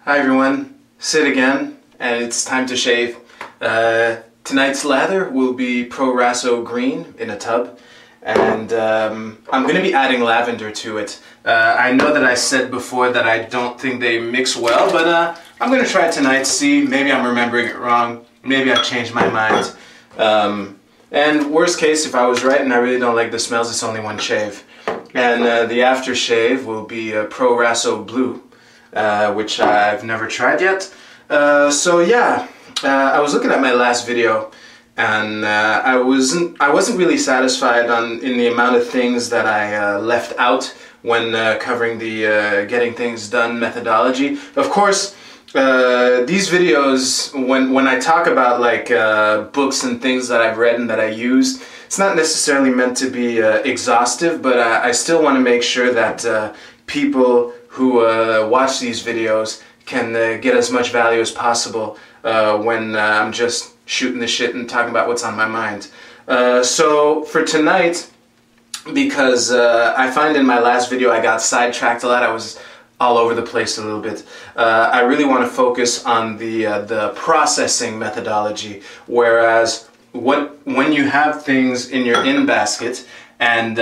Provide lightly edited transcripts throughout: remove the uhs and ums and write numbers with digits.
Hi everyone, Sid again, and it's time to shave. Tonight's lather will be Pro Raso Green in a tub, and I'm going to be adding lavender to it. I know that I said before that I don't think they mix well, but I'm going to try it tonight, see, maybe I'm remembering it wrong, maybe I've changed my mind. And worst case, if I was right and I really don't like the smells, it's only one shave. And the aftershave will be Pro Raso Blue. Which I've never tried yet. So yeah, I was looking at my last video, and I wasn't really satisfied in the amount of things that I left out when covering the getting things done methodology. Of course, these videos, when I talk about like books and things that I've read and that I use, it's not necessarily meant to be exhaustive, but I still want to make sure that people who watch these videos can get as much value as possible when I'm just shooting the shit and talking about what's on my mind. So for tonight, because I find in my last video I got sidetracked a lot, I was all over the place a little bit. I really want to focus on the processing methodology, whereas when you have things in your in-basket, and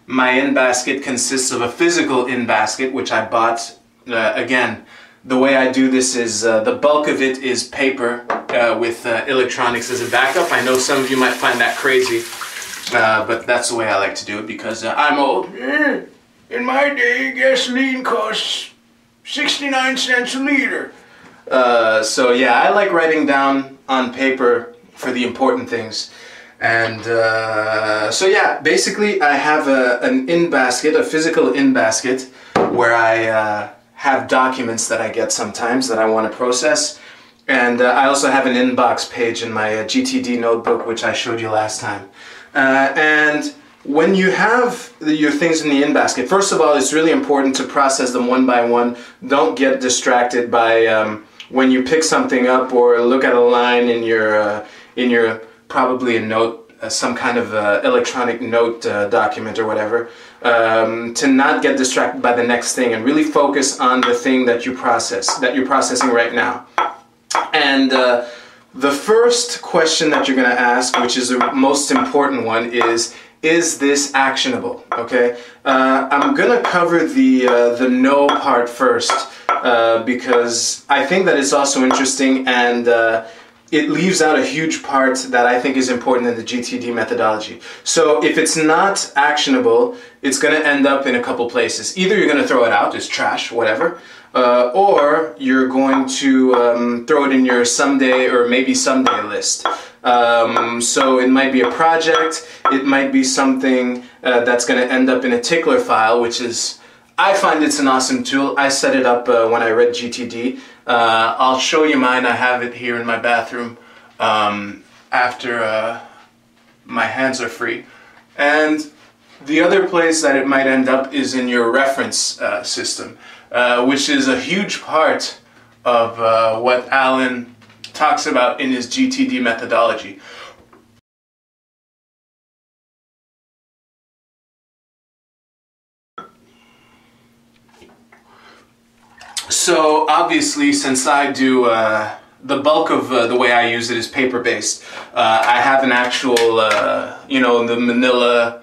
my in-basket consists of a physical in-basket, which I bought. Again, the way I do this is the bulk of it is paper with electronics as a backup. I know some of you might find that crazy, but that's the way I like to do it because I'm old. In my day, gasoline costs 69 cents a liter. So yeah, I like writing down on paper for the important things. And so yeah, basically I have an in-basket, a physical in-basket, where I have documents that I get sometimes that I want to process. And I also have an inbox page in my GTD notebook, which I showed you last time. And when you have your things in the in-basket, first of all, it's really important to process them one by one. Don't get distracted by when you pick something up or look at a line in your probably a note, some kind of electronic note document or whatever, to not get distracted by the next thing and really focus on the thing that you're processing right now. And the first question that you're going to ask, which is the most important one, is this actionable? Okay, I'm going to cover the no part first because I think that it's also interesting, and it leaves out a huge part that I think is important in the GTD methodology. So if it's not actionable, it's going to end up in a couple places. Either you're going to throw it out, it's trash, whatever, or you're going to throw it in your someday or maybe someday list. So it might be a project, it might be something that's going to end up in a Tickler file, which is, I find it's an awesome tool. I set it up when I read GTD. I'll show you mine. I have it here in my bathroom after my hands are free. And the other place that it might end up is in your reference system, which is a huge part of what Alan talks about in his GTD methodology. So obviously, since I do the bulk of the way I use it is paper-based, I have an actual, you know, the manila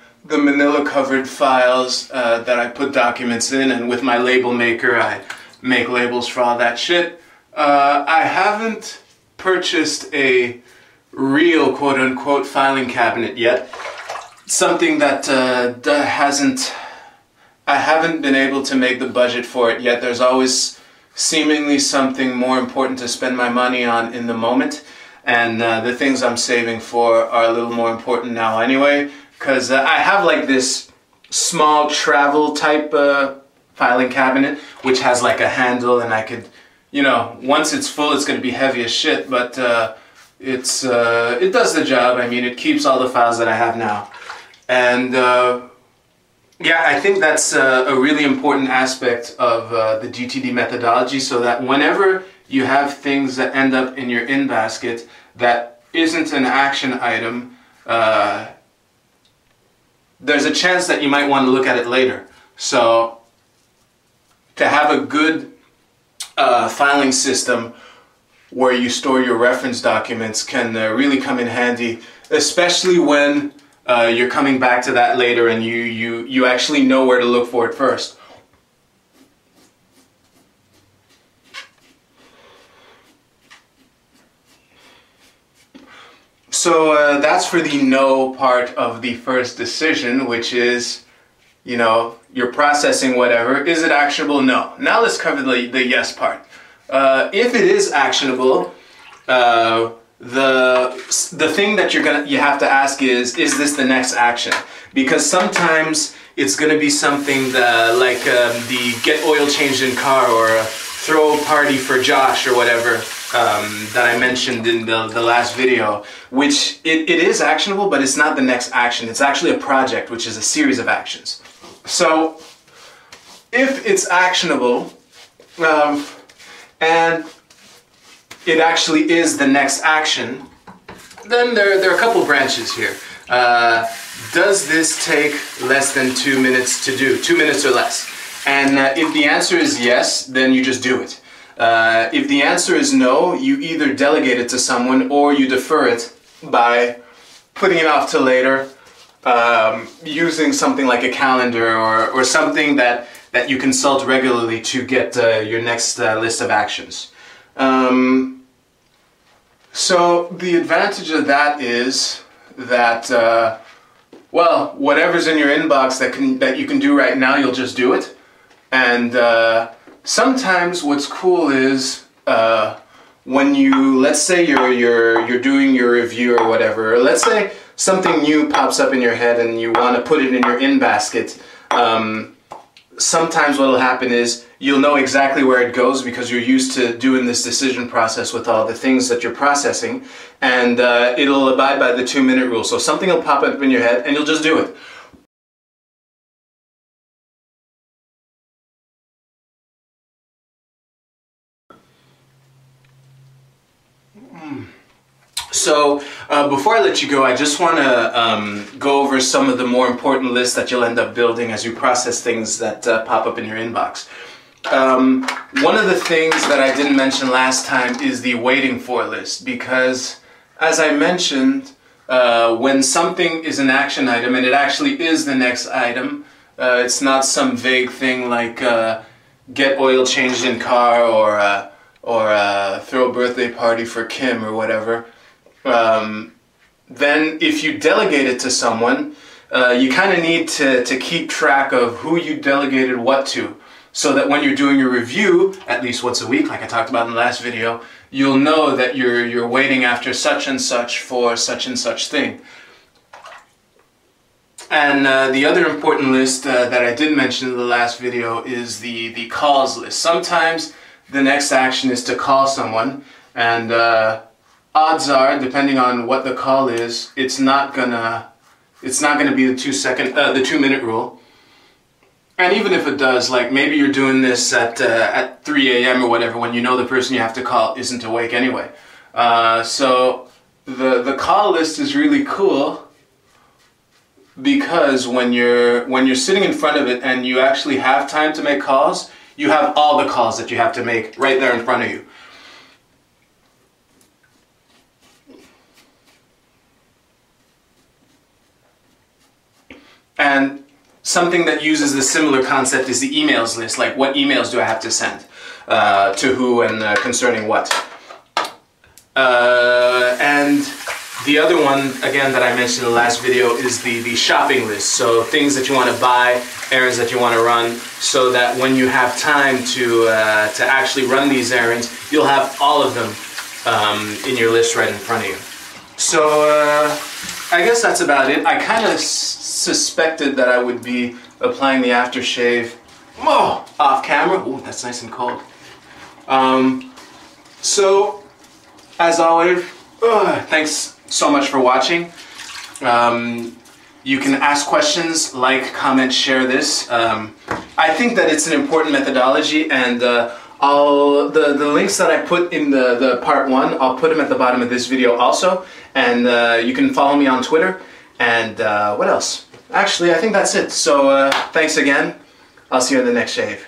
covered files that I put documents in, and with my label maker I make labels for all that shit. I haven't purchased a real quote-unquote filing cabinet yet. Something that I haven't been able to make the budget for it yet. There's always seemingly something more important to spend my money on in the moment, and the things I'm saving for are a little more important now anyway, because I have like this small travel type filing cabinet which has like a handle, and I could, you know, once it's full it's going to be heavy as shit, but it does the job. I mean, it keeps all the files that I have now. And yeah, I think that's a really important aspect of the GTD methodology, so that whenever you have things that end up in your in-basket that isn't an action item, there's a chance that you might want to look at it later. So to have a good filing system where you store your reference documents can really come in handy, especially when you're coming back to that later and you actually know where to look for it first. So that's for the no part of the first decision, which is, you know, you're processing whatever. Is it actionable? No. Now let's cover the yes part. If it is actionable, the thing that you have to ask is this the next action? Because sometimes it's gonna be something that, like the get oil changed in car, or throw a party for Josh, or whatever that I mentioned in the last video, which it is actionable, but it's not the next action. It's actually a project, which is a series of actions. So if it's actionable, and it actually is the next action, then there are a couple branches here. Does this take less than 2 minutes to do? 2 minutes or less? And if the answer is yes, then you just do it. If the answer is no, you either delegate it to someone or you defer it by putting it off till later, using something like a calendar or something that you consult regularly to get your next list of actions. So the advantage of that is that, well, whatever's in your inbox that you can do right now, you'll just do it. And sometimes what's cool is when you, let's say you're doing your review or whatever, or let's say something new pops up in your head and you want to put it in your in basket. Sometimes what will happen is you'll know exactly where it goes because you're used to doing this decision process with all the things that you're processing, and it'll abide by the 2-minute rule. So something will pop up in your head and you'll just do it. So before I let you go, I just want to go over some of the more important lists that you'll end up building as you process things that pop up in your inbox. One of the things that I didn't mention last time is the waiting for list, because as I mentioned, when something is an action item and it actually is the next item, it's not some vague thing like get oil changed in car or throw a birthday party for Kim or whatever. Then if you delegate it to someone, you kind of need to keep track of who you delegated what to, so that when you're doing your review, at least once a week, like I talked about in the last video, you'll know that you're waiting after such and such for such and such thing. And the other important list that I did mention in the last video is the calls list. Sometimes the next action is to call someone, and odds are, depending on what the call is, it's not gonna be the 2-minute rule. And even if it does, like maybe you're doing this at 3 a.m. or whatever, when you know the person you have to call isn't awake anyway. So the call list is really cool, because when you're sitting in front of it and you actually have time to make calls, you have all the calls that you have to make right there in front of you. And something that uses the similar concept is the emails list, like what emails do I have to send to who and concerning what. And the other one, again, that I mentioned in the last video is the shopping list. So things that you want to buy, errands that you want to run, so that when you have time to actually run these errands, you'll have all of them in your list right in front of you. So I guess that's about it. I kind of suspected that I would be applying the aftershave off camera. Ooh, that's nice and cold. So, as always, thanks so much for watching. You can ask questions, like, comment, share this. I think that it's an important methodology, and the links that I put in the part 1, I'll put them at the bottom of this video also. And you can follow me on Twitter. And what else? Actually, I think that's it. So thanks again. I'll see you in the next shave.